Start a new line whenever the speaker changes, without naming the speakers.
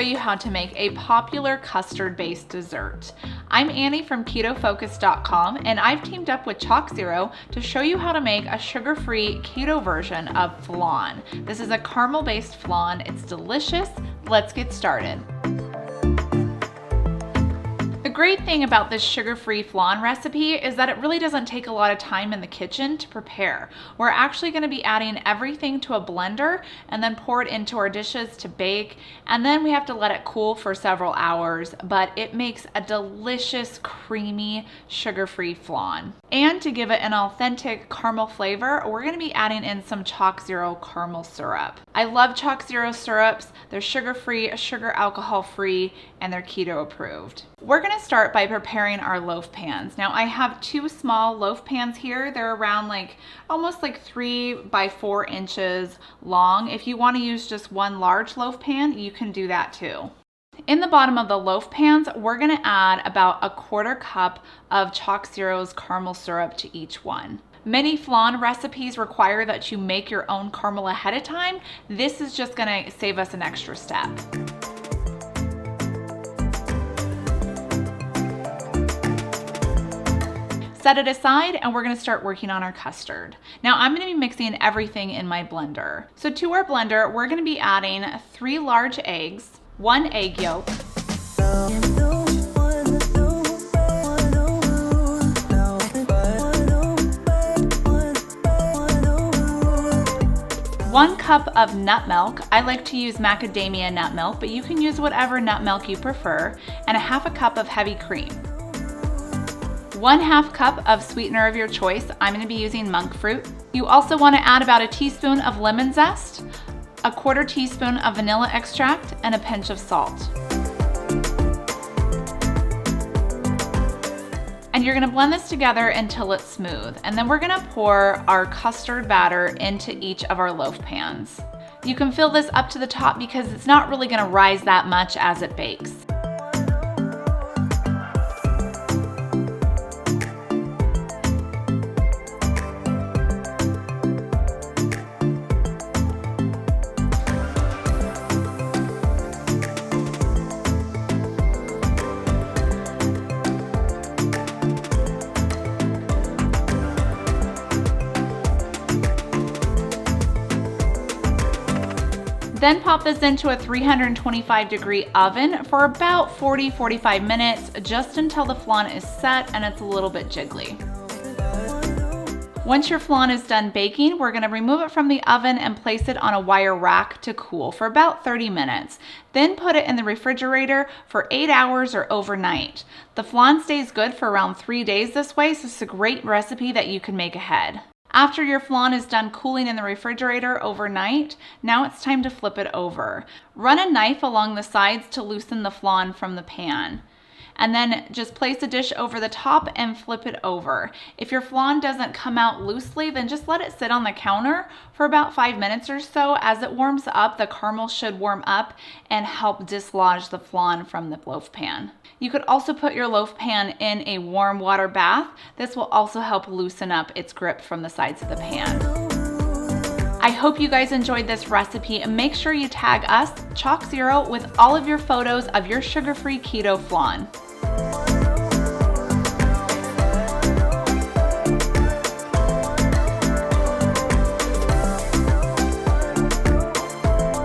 show you how to make a popular custard-based dessert. I'm Annie from KetoFocus.com, and I've teamed up with ChocZero to show you how to make a sugar-free keto version of flan. This is a caramel-based flan. It's delicious. Let's get started. The great thing about this sugar-free flan recipe is that it really doesn't take a lot of time in the kitchen to prepare. We're actually going to be adding everything to a blender and then pour it into our dishes to bake, and then we have to let it cool for several hours, but it makes a delicious, creamy, sugar-free flan. And to give it an authentic caramel flavor, we're going to be adding in some ChocZero caramel syrup. I love ChocZero syrups. They're sugar-free, sugar alcohol-free, and they're keto approved. We're going to start by preparing our loaf pans. Now I have two small loaf pans here. They're around almost 3 by 4 inches long. If you want to use just one large loaf pan, you can do that too. In the bottom of the loaf pans, we're going to add about 1/4 cup of ChocZero's caramel syrup to each one. Many flan recipes require that you make your own caramel ahead of time. This is just going to save us an extra step. Set it aside, and we're going to start working on our custard. Now I'm going to be mixing everything in my blender. So to our blender, we're going to be adding 3 large eggs, 1 egg yolk, 1 cup of nut milk. I like to use macadamia nut milk, but you can use whatever nut milk you prefer, and 1/2 cup of heavy cream. 1/2 cup of sweetener of your choice. I'm going to be using monk fruit. You also want to add about 1 teaspoon of lemon zest, 1/4 teaspoon of vanilla extract, and a pinch of salt. And you're going to blend this together until it's smooth. And then we're going to pour our custard batter into each of our loaf pans. You can fill this up to the top because it's not really going to rise that much as it bakes. Then pop this into a 325-degree oven for about 40-45 minutes, just until the flan is set and it's a little bit jiggly. Once your flan is done baking, we're going to remove it from the oven and place it on a wire rack to cool for about 30 minutes. Then put it in the refrigerator for 8 hours or overnight. The flan stays good for around 3 days this way, so it's a great recipe that you can make ahead. After your flan is done cooling in the refrigerator overnight, now it's time to flip it over. Run a knife along the sides to loosen the flan from the pan. And then just place a dish over the top and flip it over. If your flan doesn't come out loosely, then just let it sit on the counter for about 5 minutes or so. As it warms up, the caramel should warm up and help dislodge the flan from the loaf pan. You could also put your loaf pan in a warm water bath. This will also help loosen up its grip from the sides of the pan. I hope you guys enjoyed this recipe, and make sure you tag us, ChocZero, with all of your photos of your sugar-free keto flan.